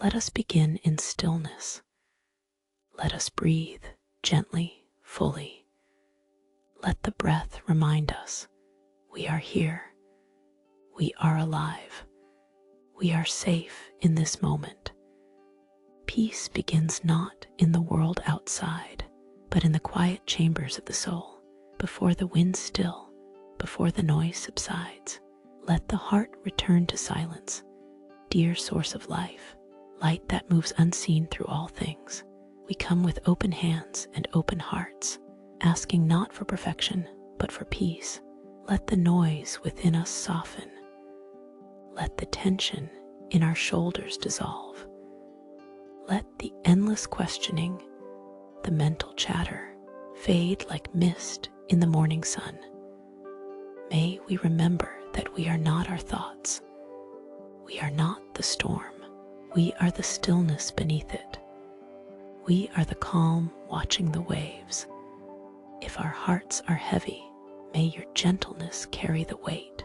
Let us begin in stillness. Let us breathe gently, fully. Let the breath remind us we are here, we are alive, we are safe in this moment. Peace begins not in the world outside, but in the quiet chambers of the soul, before the wind still, before the noise subsides. Let the heart return to silence, dear source of life, light that moves unseen through all things. We come with open hands and open hearts, asking not for perfection, but for peace. Let the noise within us soften. Let the tension in our shoulders dissolve. Let the endless questioning, the mental chatter, fade like mist in the morning sun. May we remember that we are not our thoughts. We are not the storm. We are the stillness beneath it. We are the calm watching the waves. If our hearts are heavy, may your gentleness carry the weight.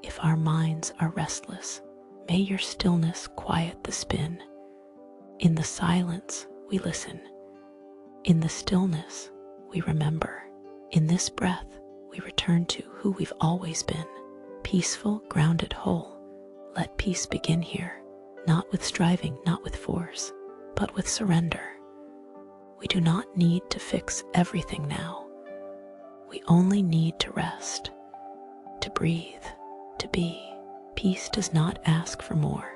If our minds are restless, may your stillness quiet the spin. In the silence, we listen. In the stillness, we remember. In this breath, we return to who we've always been. Peaceful, grounded, whole. Let peace begin here, not with striving, not with force, but with surrender. We do not need to fix everything now. We only need to rest, to breathe, to be. Peace does not ask for more.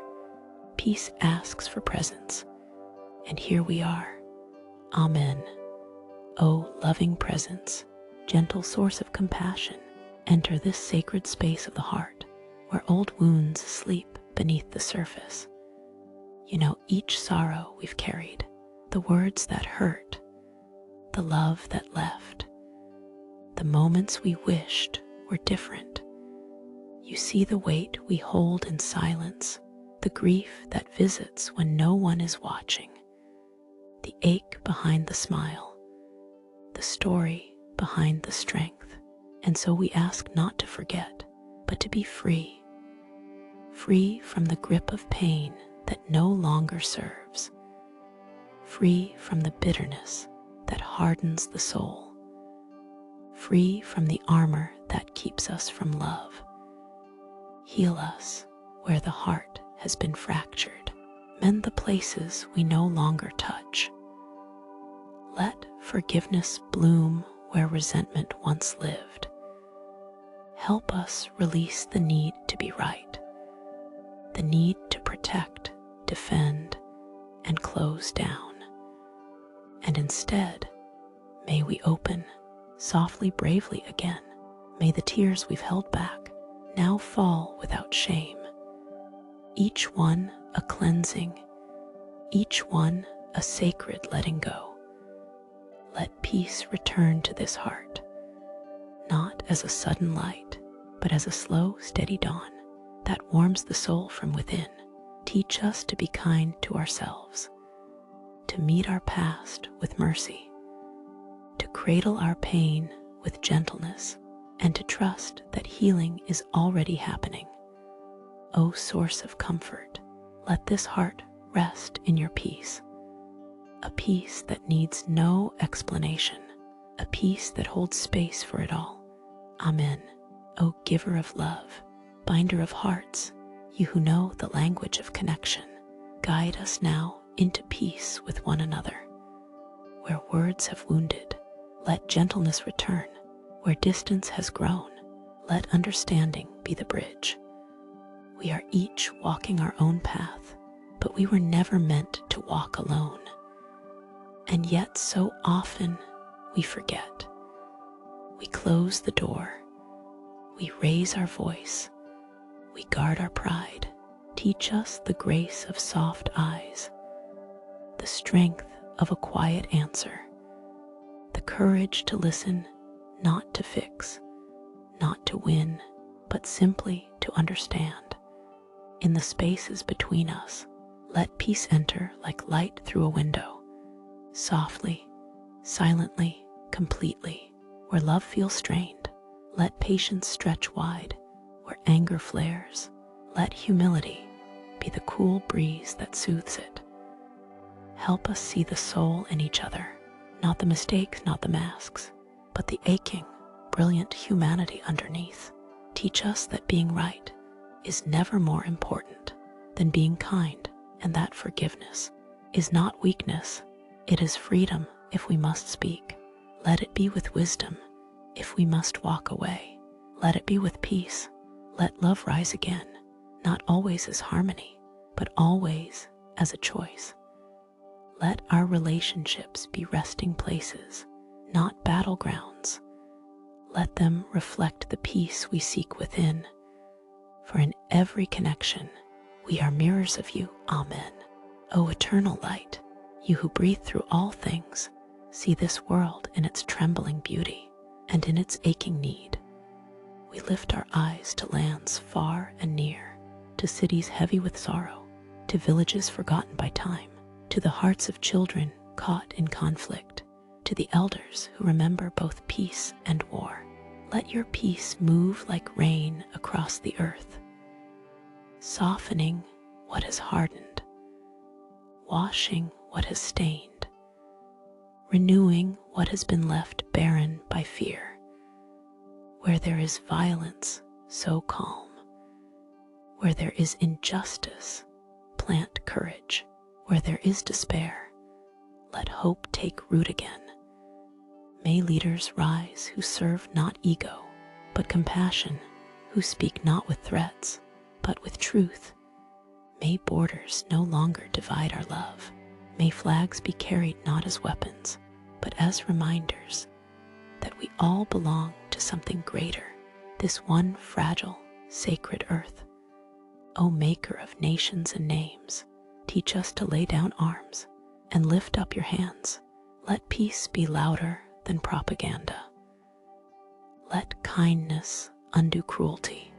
Peace asks for presence. And here we are. Amen. O loving presence, gentle source of compassion, enter this sacred space of the heart, where old wounds sleep beneath the surface. You know each sorrow we've carried, the words that hurt, the love that left, the moments we wished were different. You see the weight we hold in silence, the grief that visits when no one is watching, the ache behind the smile, the story behind the strength. And so we ask not to forget, but to be free, free from the grip of pain that no longer serves, free from the bitterness that hardens the soul, free from the armor that keeps us from love. Heal us where the heart has been fractured. Mend the places we no longer touch. Let forgiveness bloom where resentment once lived. Help us release the need to be right, the need to protect, defend, and close down. And instead, may we open, softly, bravely again. May the tears we've held back now fall without shame. Each one a cleansing, each one a sacred letting go. Let peace return to this heart, not as a sudden light, but as a slow, steady dawn that warms the soul from within. Teach us to be kind to ourselves, to meet our past with mercy, to cradle our pain with gentleness, and to trust that healing is already happening. O source of comfort, let this heart rest in your peace, a peace that needs no explanation, a peace that holds space for it all. Amen. O giver of love, binder of hearts, you who know the language of connection, guide us now into peace with one another. Where words have wounded, let gentleness return. Where distance has grown, let understanding be the bridge. We are each walking our own path, but we were never meant to walk alone. And yet so often we forget. We close the door. We raise our voice. We guard our pride. Teach us the grace of soft eyes, the strength of a quiet answer, the courage to listen, not to fix, not to win, but simply to understand. In the spaces between us, let peace enter like light through a window, softly, silently, completely. Where love feels strained, let patience stretch wide. Where anger flares, let humility be the cool breeze that soothes it. Help us see the soul in each other, not the mistakes, not the masks, but the aching, brilliant humanity underneath. Teach us that being right is never more important than being kind, and that forgiveness is not weakness, it is freedom if we must speak. Let it be with wisdom if we must walk away. Let it be with peace. Let love rise again, not always as harmony, but always as a choice. Let our relationships be resting places, not battlegrounds. Let them reflect the peace we seek within. For in every connection, we are mirrors of you. Amen. O eternal light, you who breathe through all things, see this world in its trembling beauty and in its aching need. We lift our eyes to lands far and near, to cities heavy with sorrow, to villages forgotten by time, to the hearts of children caught in conflict, to the elders who remember both peace and war. Let your peace move like rain across the earth, softening what has hardened, washing what has stained, renewing what has been left barren by fear. Where there is violence, sow calm. Where there is injustice, plant courage. Where there is despair, let hope take root again. May leaders rise who serve not ego, but compassion, who speak not with threats, but with truth. May borders no longer divide our love. May flags be carried not as weapons, but as reminders that we all belong to something greater, this one fragile, sacred earth. O Maker of nations and names, teach us to lay down arms and lift up your hands. Let peace be louder than propaganda. Let kindness undo cruelty.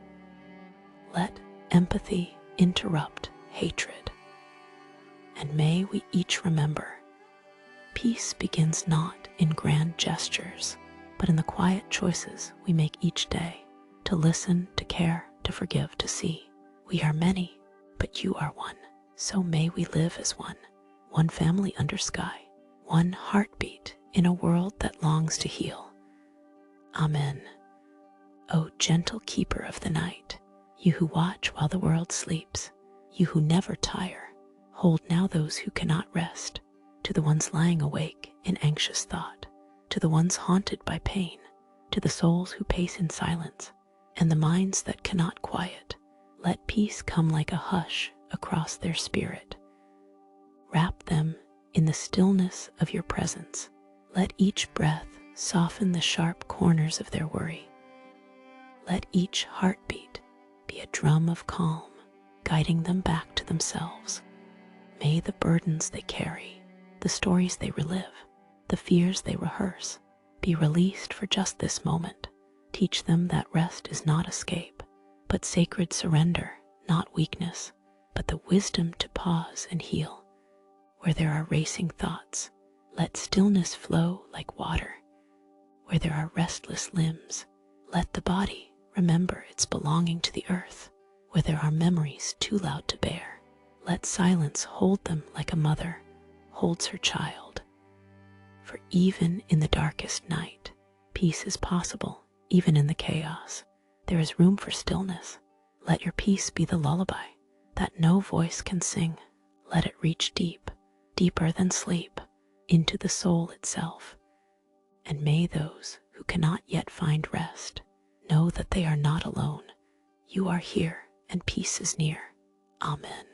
Let empathy interrupt hatred. And may we each remember, peace begins not in grand gestures, but in the quiet choices we make each day, to listen, to care, to forgive, to see. We are many, but you are one. So may we live as one family under sky, one heartbeat in a world that longs to heal. Amen. O gentle keeper of the night, you who watch while the world sleeps, you who never tire, hold now those who cannot rest, to the ones lying awake in anxious thought, to the ones haunted by pain, to the souls who pace in silence, and the minds that cannot quiet. Let peace come like a hush across their spirit. Wrap them in the stillness of your presence. Let each breath soften the sharp corners of their worry. Let each heartbeat be a drum of calm, guiding them back to themselves. May the burdens they carry, the stories they relive, the fears they rehearse, be released for just this moment. Teach them that rest is not escape, but sacred surrender, not weakness, but the wisdom to pause and heal. Where there are racing thoughts, let stillness flow like water. Where there are restless limbs, let the body remember its belonging to the earth. Where there are memories too loud to bear, let silence hold them like a mother holds her child. For even in the darkest night, peace is possible. Even in the chaos, there is room for stillness. Let your peace be the lullaby that no voice can sing. Let it reach deep, deeper than sleep, into the soul itself. And may those who cannot yet find rest know that they are not alone. You are here, and peace is near. Amen.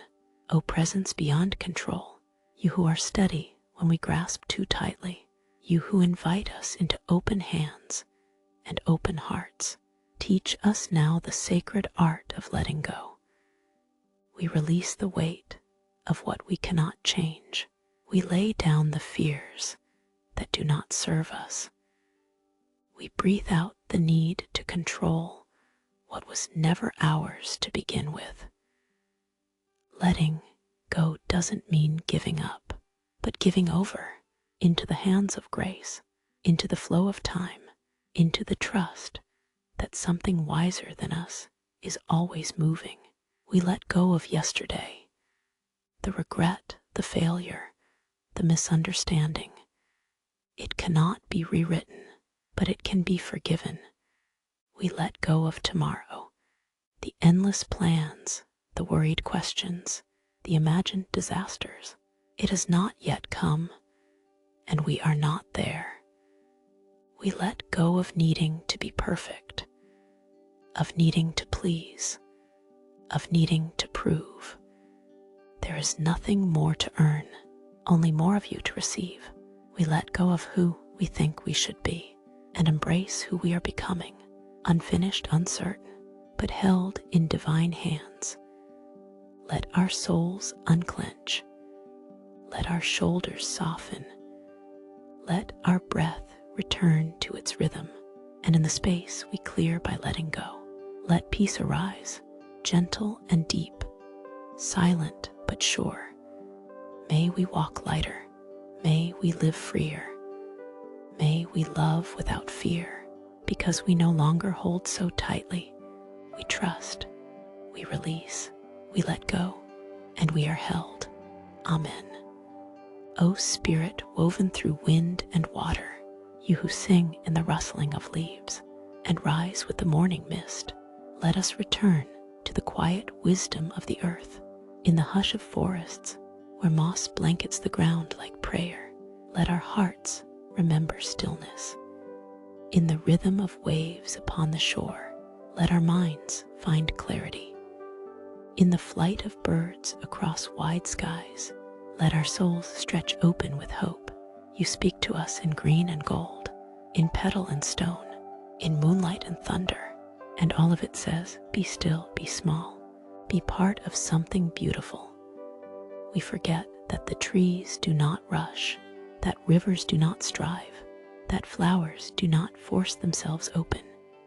O presence beyond control, you who are steady when we grasp too tightly, you who invite us into open hands and open hearts, teach us now the sacred art of letting go. We release the weight of what we cannot change. We lay down the fears that do not serve us. We breathe out the need to control what was never ours to begin with. Letting go doesn't mean giving up, but giving over into the hands of grace, into the flow of time, into the trust that something wiser than us is always moving. We let go of yesterday the regret, the failure, the misunderstanding. It cannot be rewritten, but it can be forgiven. We let go of tomorrow, the endless plans, the worried questions, the imagined disasters. It has not yet come, and we are not there. We let go of needing to be perfect, of needing to please, of needing to prove. There is nothing more to earn, only more of you to receive. We let go of who we think we should be and embrace who we are becoming, unfinished, uncertain, but held in divine hands. Let our souls unclench. Let our shoulders soften. Let our breath return to its rhythm, and in the space we clear by letting go, let peace arise, gentle and deep, silent but sure. May we walk lighter. May we live freer. May we love without fear, because we no longer hold so tightly. We trust, we release, we let go, and we are held. Amen. O Spirit woven through wind and water, you who sing in the rustling of leaves and rise with the morning mist, let us return to the quiet wisdom of the earth, in the hush of forests where moss blankets the ground like prayer. Let our hearts remember stillness. In the rhythm of waves upon the shore, let our minds find clarity. In the flight of birds across wide skies, let our souls stretch open with hope. You speak to us in green and gold, in petal and stone, in moonlight and thunder, and all of it says, be still, be small, be part of something beautiful. We forget that the trees do not rush, that rivers do not strive, that flowers do not force themselves open,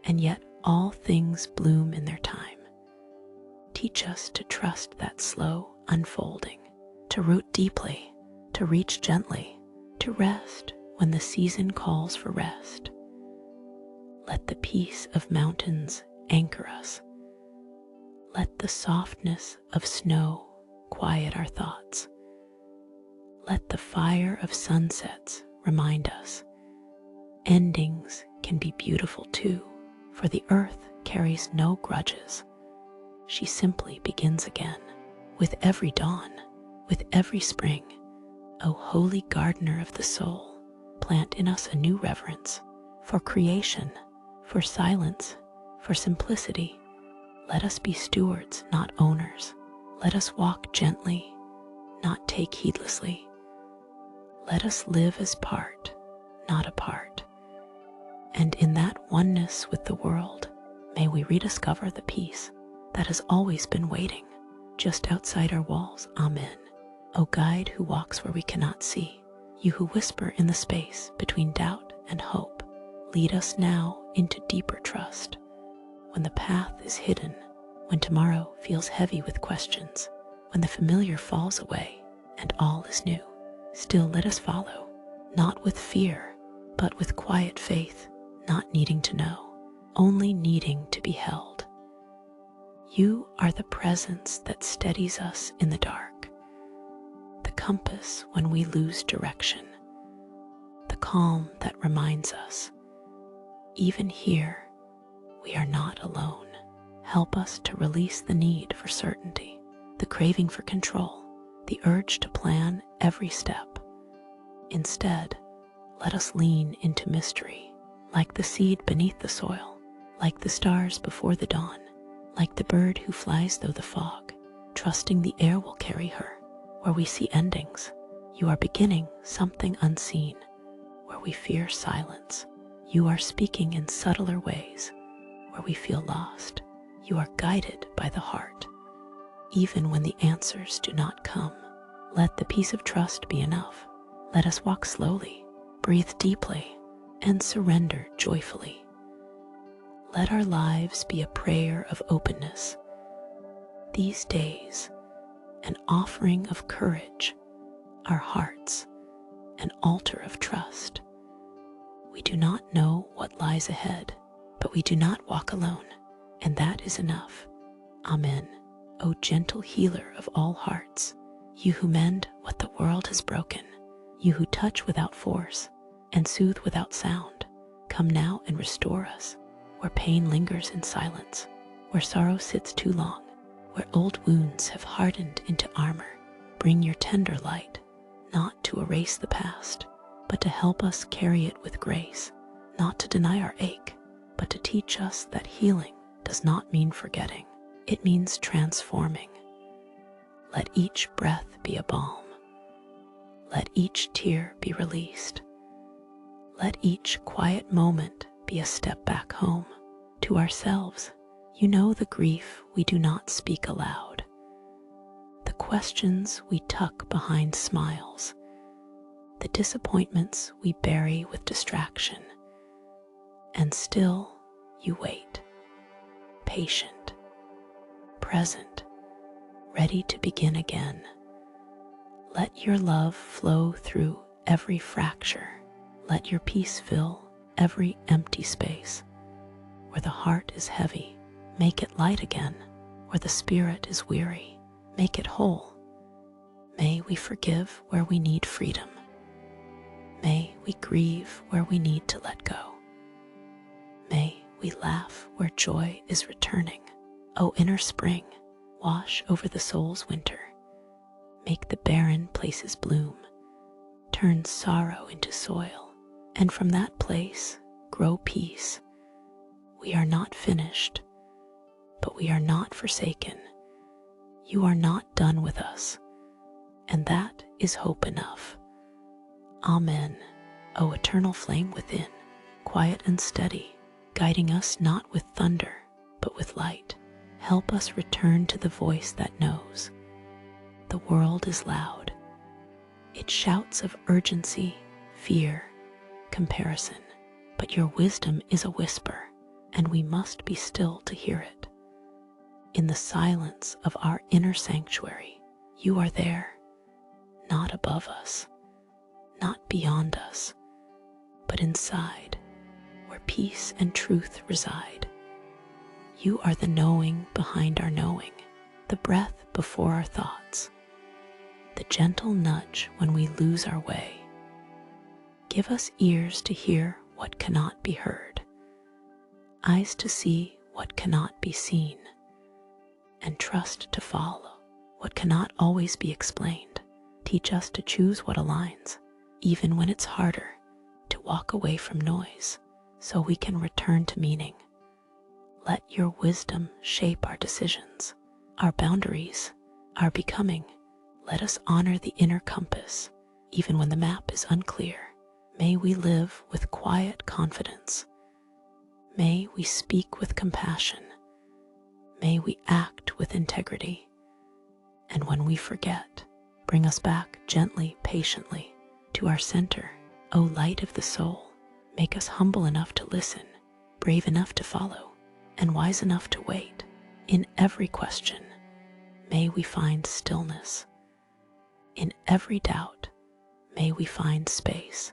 and yet all things bloom in their time. Teach us to trust that slow unfolding, to root deeply, to reach gently, to rest when the season calls for rest. Let the peace of mountains anchor us. Let the softness of snow quiet our thoughts. Let the fire of sunsets remind us. Endings can be beautiful too, for the earth carries no grudges. She simply begins again, with every dawn, with every spring. O holy gardener of the soul, plant in us a new reverence for creation, for silence, for simplicity. Let us be stewards, not owners. Let us walk gently, not take heedlessly. Let us live as part, not apart. And in that oneness with the world, may we rediscover the peace that has always been waiting just outside our walls. Amen. O guide who walks where we cannot see, you who whisper in the space between doubt and hope, lead us now into deeper trust. When the path is hidden, when tomorrow feels heavy with questions, when the familiar falls away and all is new, still let us follow, not with fear, but with quiet faith, not needing to know, only needing to be held. You are the presence that steadies us in the dark, the compass when we lose direction, the calm that reminds us, even here, we are not alone. Help us to release the need for certainty, the craving for control, the urge to plan every step. Instead, let us lean into mystery, like the seed beneath the soil, like the stars before the dawn, like the bird who flies through the fog, trusting the air will carry her. Where we see endings, you are beginning something unseen. Where we fear silence, you are speaking in subtler ways. Where we feel lost, you are guided by the heart. Even when the answers do not come, let the peace of trust be enough. Let us walk slowly, breathe deeply, and surrender joyfully. Let our lives be a prayer of openness. These days, an offering of courage, our hearts, an altar of trust. We do not know what lies ahead, but we do not walk alone, and that is enough. Amen. O gentle healer of all hearts, You who mend what the world has broken, you who touch without force and soothe without sound, come now and restore us where pain lingers in silence, where sorrow sits too long, where old wounds have hardened into armor. Bring your tender light, not to erase the past, but to help us carry it with grace, not to deny our ache, but to teach us that healing does not mean forgetting. It means transforming. Let each breath be a balm. Let each tear be released. Let each quiet moment be a step back home to ourselves. You know the grief we do not speak aloud, the questions we tuck behind smiles, the disappointments we bury with distraction. And still you wait, patient, present, ready to begin again. Let your love flow through every fracture. Let your peace fill every empty space. Where the heart is heavy, make it light again. Where the spirit is weary, make it whole. May we forgive where we need freedom. May we grieve where we need to let go. May we laugh where joy is returning. O inner spring, wash over the soul's winter. Make the barren places bloom. Turn sorrow into soil, and from that place grow peace. We are not finished, but we are not forsaken. You are not done with us, and that is hope enough. Amen. O eternal flame within, quiet and steady, guiding us not with thunder, but with light. Help us return to the voice that knows. The world is loud. It shouts of urgency, fear, comparison, but your wisdom is a whisper, and we must be still to hear it. In the silence of our inner sanctuary, you are there, not above us, not beyond us, but inside, where peace and truth reside. You are the knowing behind our knowing, the breath before our thoughts, the gentle nudge when we lose our way. Give us ears to hear what cannot be heard, eyes to see what cannot be seen, and trust to follow what cannot always be explained. Teach us to choose what aligns, even when it's harder, to walk away from noise so we can return to meaning. Let your wisdom shape our decisions, our boundaries, our becoming. Let us honor the inner compass, even when the map is unclear. May we live with quiet confidence. May we speak with compassion. May we act with integrity. And when we forget, bring us back gently, patiently, to our center. O light of the soul, make us humble enough to listen, brave enough to follow, and wise enough to wait. In every question, may we find stillness. In every doubt, may we find space.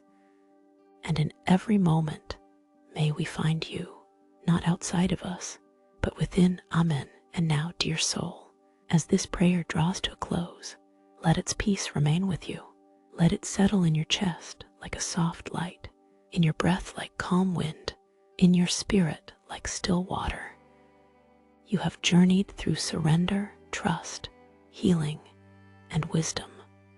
And in every moment, may we find you, not outside of us, but within. Amen. And now, dear soul, as this prayer draws to a close, let its peace remain with you. Let it settle in your chest like a soft light, in your breath like calm wind, in your spirit like still water. You have journeyed through surrender, trust, healing, and wisdom.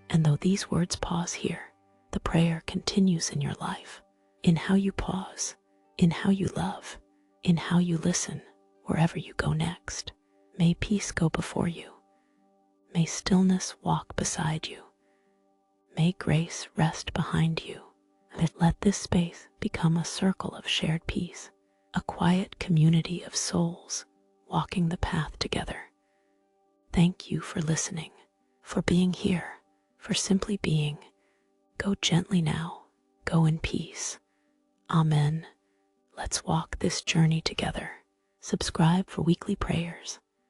And though these words pause here, the prayer continues in your life, in how you pause, in how you love, in how you listen, wherever you go next. May peace go before you. May stillness walk beside you. May grace rest behind you. Let this space become a circle of shared peace, a quiet community of souls walking the path together. Thank you for listening, for being here, for simply being. Go gently now, go in peace. Amen. Let's walk this journey together. Subscribe for weekly prayers